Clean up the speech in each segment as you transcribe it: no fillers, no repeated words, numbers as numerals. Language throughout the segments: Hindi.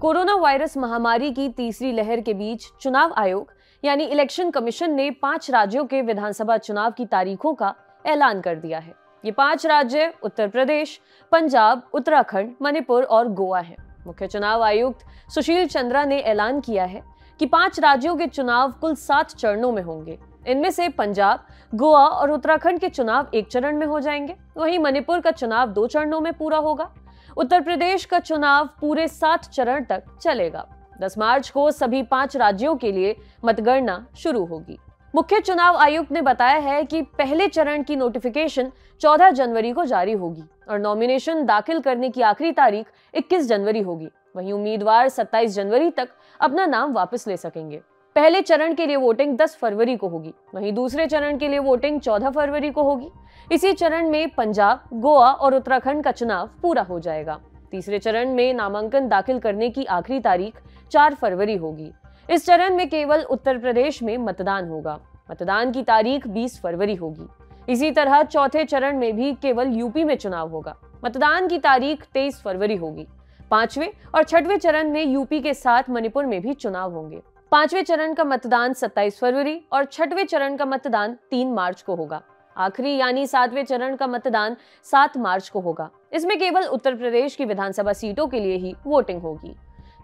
कोरोना वायरस महामारी की तीसरी लहर के बीच चुनाव आयोग यानी इलेक्शन कमीशन ने 5 राज्यों के विधानसभा चुनाव की तारीखों का ऐलान कर दिया है। ये 5 राज्य उत्तर प्रदेश, पंजाब, उत्तराखंड, मणिपुर और गोवा हैं। मुख्य चुनाव आयुक्त सुशील चंद्रा ने ऐलान किया है कि 5 राज्यों के चुनाव कुल 7 चरणों में होंगे। इनमें से पंजाब, गोवा और उत्तराखंड के चुनाव 1 चरण में हो जाएंगे। वहीं मणिपुर का चुनाव 2 चरणों में पूरा होगा। उत्तर प्रदेश का चुनाव पूरे 7 चरण तक चलेगा। 10 मार्च को सभी 5 राज्यों के लिए मतगणना शुरू होगी। मुख्य चुनाव आयुक्त ने बताया है कि पहले चरण की नोटिफिकेशन 14 जनवरी को जारी होगी और नॉमिनेशन दाखिल करने की आखिरी तारीख 21 जनवरी होगी। वहीं उम्मीदवार 27 जनवरी तक अपना नाम वापस ले सकेंगे। पहले चरण के लिए वोटिंग 10 फरवरी को होगी, वहीं दूसरे चरण के लिए वोटिंग 14 फरवरी को होगी। इसी चरण में पंजाब, गोवा और उत्तराखंड का चुनाव पूरा हो जाएगा। तीसरे चरण में नामांकन दाखिल करने की आखिरी तारीख 4 फरवरी होगी। इस चरण में केवल उत्तर प्रदेश में मतदान होगा। मतदान की तारीख 20 फरवरी होगी। इसी तरह चौथे चरण में भी केवल यूपी में चुनाव होगा। मतदान की तारीख 23 फरवरी होगी। 5वें और 6वें चरण में यूपी के साथ मणिपुर में भी चुनाव होंगे। 5वें चरण का मतदान 27 फरवरी और 6वें चरण का मतदान 3 मार्च को होगा। आखिरी यानी 7वें चरण का मतदान 7 मार्च को होगा। इसमें केवल उत्तर प्रदेश की विधानसभा सीटों के लिए ही वोटिंग होगी।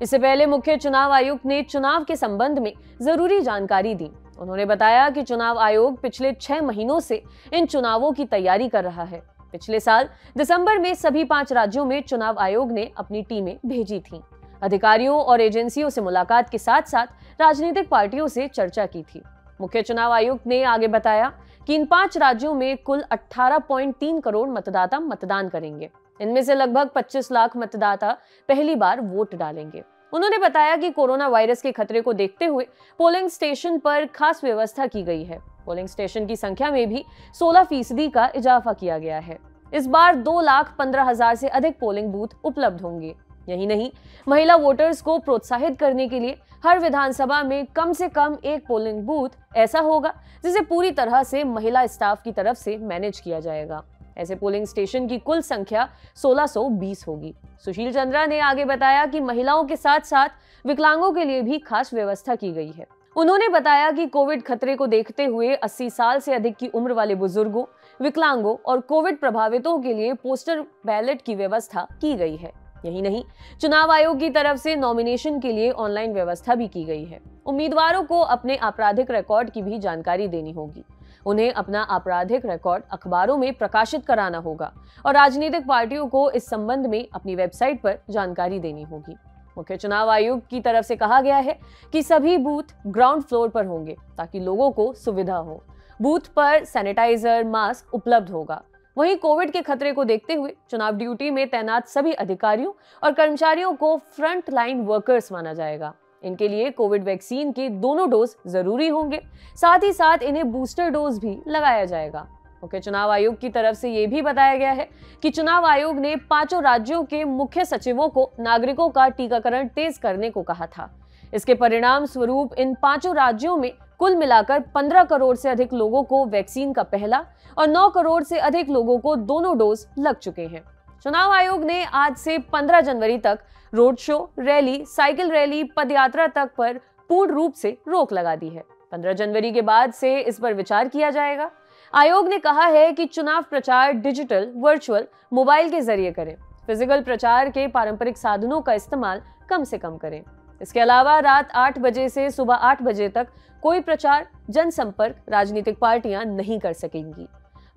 इससे पहले मुख्य चुनाव आयुक्त ने चुनाव के संबंध में जरूरी जानकारी दी। उन्होंने बताया कि चुनाव आयोग पिछले 6 महीनों से इन चुनावों की तैयारी कर रहा है। पिछले साल दिसंबर में सभी 5 राज्यों में चुनाव आयोग ने अपनी टीमें भेजी थीं। अधिकारियों और एजेंसियों से मुलाकात के साथ साथ राजनीतिक पार्टियों से चर्चा की थी। मुख्य चुनाव आयुक्त ने आगे बताया कि इन 5 राज्यों में कुल 18.3 करोड़ मतदाता मतदान करेंगे। इनमें से लगभग 25 लाख मतदाता पहली बार वोट डालेंगे। उन्होंने बताया कि कोरोना वायरस के खतरे को देखते हुए पोलिंग स्टेशन पर खास व्यवस्था की गई है। पोलिंग स्टेशन की संख्या में भी 16% का इजाफा किया गया है। इस बार 2,15,000 से अधिक पोलिंग बूथ उपलब्ध होंगे। यही नहीं, महिला वोटर्स को प्रोत्साहित करने के लिए हर विधानसभा में कम से कम एक पोलिंग बूथ ऐसा होगा जिसे पूरी तरह से महिला स्टाफ की तरफ से मैनेज किया जाएगा। ऐसे पोलिंग स्टेशन की कुल संख्या 1620 होगी। सुशील चंद्रा ने आगे बताया कि महिलाओं के साथ साथ विकलांगों के लिए भी खास व्यवस्था की गई है। उन्होंने बताया कि कोविड खतरे को देखते हुए 80 साल से अधिक की उम्र वाले बुजुर्गों, विकलांगों और कोविड प्रभावितों के लिए पोस्टर बैलेट की व्यवस्था की गई है। यही नहीं, चुनाव आयोग की तरफ से नॉमिनेशन के लिए ऑनलाइन व्यवस्था भी की गई है। उम्मीदवारों को अपने आपराधिक रिकॉर्ड की भी जानकारी देनी होगी। उन्हें अपना आपराधिक रिकॉर्ड अखबारों में प्रकाशित कराना होगा और राजनीतिक पार्टियों को इस संबंध में अपनी वेबसाइट पर जानकारी देनी होगी। मुख्य चुनाव आयुक्त की तरफ से कहा गया है कि सभी बूथ ग्राउंड फ्लोर पर होंगे ताकि लोगों को सुविधा हो। बूथ पर सैनिटाइजर, मास्क उपलब्ध होगा। वहीं कोविड के खतरे को देखते हुए चुनाव ड्यूटी में तैनात सभी अधिकारियों और कर्मचारियों को फ्रंट लाइन वर्कर्स माना जाएगा। इनके लिए कोविड वैक्सीन के दोनों डोज जरूरी होंगे। साथ ही साथ इन्हें बूस्टर डोज भी लगाया जाएगा। मुख्य चुनाव आयोग की तरफ से यह भी बताया गया है कि चुनाव आयोग ने 5 राज्यों के मुख्य सचिवों को नागरिकों का टीकाकरण तेज करने को कहा था। इसके परिणाम स्वरूप इन 5 राज्यों में कुल मिलाकर 15 करोड़ से अधिक लोगों को वैक्सीन का पहला और 9 करोड़ से अधिक लोगों को दोनों डोज लग चुके हैं। चुनाव आयोग ने आज से 15 जनवरी तक road show, rally, cycle rally, पदयात्रा तक पर पूर्ण रूप से रोक लगा दी है। 15 जनवरी के बाद से इस पर विचार किया जाएगा। आयोग ने कहा है कि चुनाव प्रचार डिजिटल, वर्चुअल, मोबाइल के जरिए करें। फिजिकल प्रचार के पारंपरिक साधनों का इस्तेमाल कम से कम करें। इसके अलावा रात 8 बजे से सुबह 8 बजे तक कोई प्रचार, जनसंपर्क राजनीतिक पार्टियां नहीं कर सकेंगी।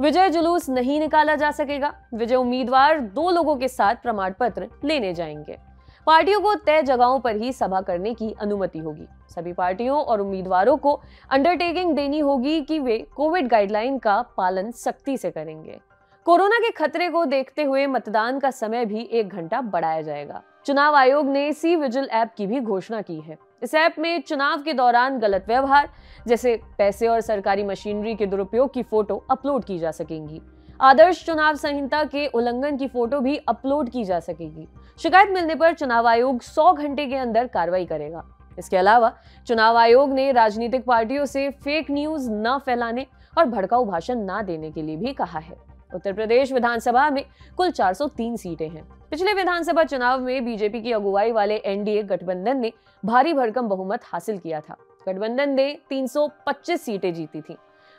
विजय जुलूस नहीं निकाला जा सकेगा। विजय उम्मीदवार 2 लोगों के साथ प्रमाण पत्र लेने जाएंगे। पार्टियों को तय जगहों पर ही सभा करने की अनुमति होगी। सभी पार्टियों और उम्मीदवारों को अंडरटेकिंग देनी होगी कि वे कोविड गाइडलाइन का पालन सख्ती से करेंगे। कोरोना के खतरे को देखते हुए मतदान का समय भी 1 घंटा बढ़ाया जाएगा। चुनाव आयोग ने सी विजिल ऐप की भी घोषणा की है। इस ऐप में चुनाव के दौरान गलत व्यवहार जैसे पैसे और सरकारी मशीनरी के दुरुपयोग की फोटो अपलोड की जा सकेंगी। आदर्श चुनाव संहिता के उल्लंघन की फोटो भी अपलोड की जा सकेगी। शिकायत मिलने पर चुनाव आयोग 100 घंटे के अंदर कार्रवाई करेगा। इसके अलावा चुनाव आयोग ने राजनीतिक पार्टियों से फेक न्यूज न फैलाने और भड़काऊ भाषण न देने के लिए भी कहा है। उत्तर प्रदेश विधानसभा में कुल 403 सीटें हैं। पिछले विधानसभा चुनाव में बीजेपी की अगुवाई वाले एनडीए गठबंधन ने भारी भरकम बहुमत हासिल किया था। गठबंधन ने 325 सीटें जीती थी।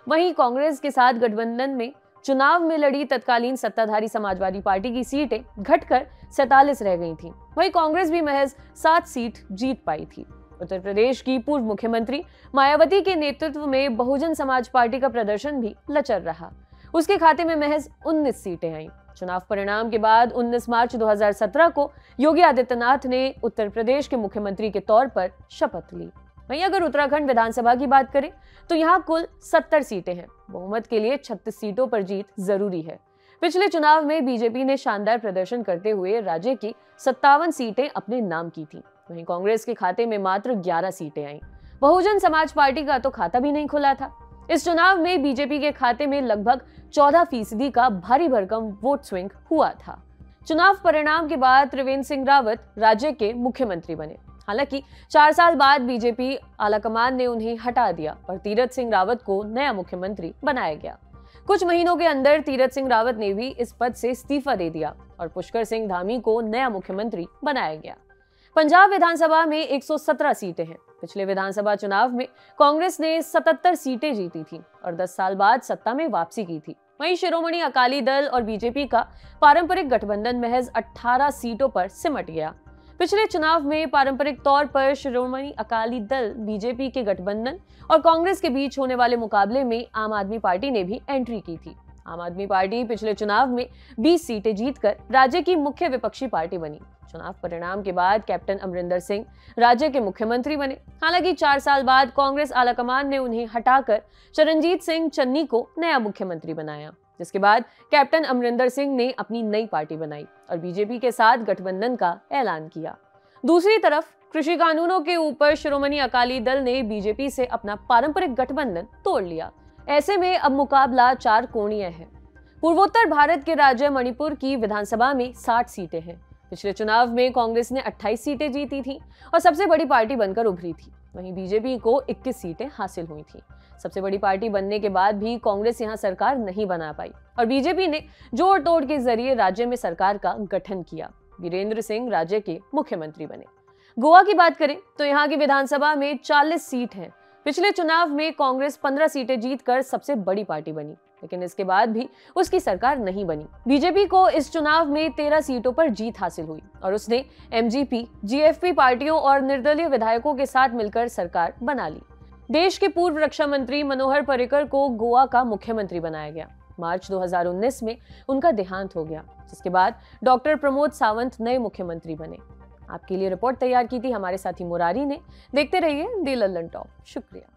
वहीं कांग्रेस के साथ गठबंधन में चुनाव में लड़ी तत्कालीन सत्ताधारी समाजवादी पार्टी की सीटें घटकर 47 रह गई थीं। वहीं कांग्रेस भी महज 7 सीट जीत पाई थी। उत्तर प्रदेश की पूर्व मुख्यमंत्री मायावती के नेतृत्व में बहुजन समाज पार्टी का प्रदर्शन भी लचर रहा। उसके खाते में महज 19 सीटें आईं। चुनाव परिणाम के बाद 19 मार्च 2017 को योगी आदित्यनाथ ने उत्तर प्रदेश के मुख्यमंत्री के तौर पर शपथ ली। वहीं अगर उत्तराखंड विधानसभा की बात करें तो यहाँ कुल 70 सीटें हैं। बहुमत के लिए 36 सीटों पर जीत जरूरी है। पिछले चुनाव में बीजेपी ने शानदार प्रदर्शन करते हुए राज्य की 57 सीटें अपने नाम की थी। वहीं कांग्रेस के खाते में मात्र 11 सीटें आईं। बहुजन समाज पार्टी का तो खाता भी नहीं खुला था। इस चुनाव में बीजेपी के खाते में लगभग 14% का भारी भरकम वोट स्विंग हुआ था। चुनाव परिणाम के बाद त्रिवेंद्र सिंह रावत राज्य के मुख्यमंत्री बने। हालांकि 4 साल बाद बीजेपी आलाकमान ने उन्हें हटा दिया और तीरथ सिंह रावत को नया मुख्यमंत्री बनाया गया। कुछ महीनों के अंदर तीरथ सिंह रावत ने भी इस पद से इस्तीफा दे दिया और पुष्कर सिंह धामी को नया मुख्यमंत्री बनाया गया। पंजाब विधानसभा में 117 सीटें हैं। पिछले विधानसभा चुनाव में कांग्रेस ने 77 सीटें जीती थी और 10 साल बाद सत्ता में वापसी की थी। वहीं शिरोमणि अकाली दल और बीजेपी का पारंपरिक गठबंधन महज 18 सीटों पर सिमट गया। पिछले चुनाव में पारंपरिक तौर पर शिरोमणि अकाली दल बीजेपी के गठबंधन और कांग्रेस के बीच होने वाले मुकाबले में आम आदमी पार्टी ने भी एंट्री की थी। आम आदमी पार्टी पिछले चुनाव में 20 सीटें जीतकर राज्य की मुख्य विपक्षी पार्टी बनी। चुनाव परिणाम के बाद कैप्टन अमरिंदर सिंह राज्य के मुख्यमंत्री बने। हालांकि 4 साल बाद कांग्रेस आलाकमान ने उन्हें हटाकर चरणजीत सिंह चन्नी को नया मुख्यमंत्री बनाया, जिसके बाद कैप्टन अमरिंदर सिंह ने अपनी नई पार्टी बनाई और बीजेपी के साथ गठबंधन का ऐलान किया। दूसरी तरफ कृषि कानूनों के ऊपर शिरोमणि अकाली दल ने बीजेपी से अपना पारंपरिक गठबंधन तोड़ लिया। ऐसे में अब मुकाबला 4 कोणीय है। पूर्वोत्तर भारत के राज्य मणिपुर की विधानसभा में 60 सीटें हैं। पिछले चुनाव में कांग्रेस ने 28 सीटें जीती थी और सबसे बड़ी पार्टी बनकर उभरी थी। वहीं बीजेपी को 21 सीटें हासिल हुई थी। सबसे बड़ी पार्टी बनने के बाद भी कांग्रेस यहां सरकार नहीं बना पाई और बीजेपी ने जोड़ तोड़ के जरिए राज्य में सरकार का गठन किया। वीरेंद्र सिंह राज्य के मुख्यमंत्री बने। गोवा की बात करें तो यहाँ की विधानसभा में 40 सीट हैं। पिछले चुनाव में कांग्रेस 15 सीटें जीतकर सबसे बड़ी पार्टी बनी, लेकिन इसके बाद भी उसकी सरकार नहीं बनी। बीजेपी को इस चुनाव में 13 सीटों पर जीत हासिल हुई और उसने एमजीपी, जीएफपी पार्टियों और निर्दलीय विधायकों के साथ मिलकर सरकार बना ली। देश के पूर्व रक्षा मंत्री मनोहर पर्रिकर को गोवा का मुख्यमंत्री बनाया गया। मार्च 2019 में उनका देहांत हो गया, जिसके बाद डॉक्टर प्रमोद सावंत नए मुख्यमंत्री बने। आपके लिए रिपोर्ट तैयार की थी हमारे साथी मुरारी ने। देखते रहिए दी लल्लन टॉप। शुक्रिया।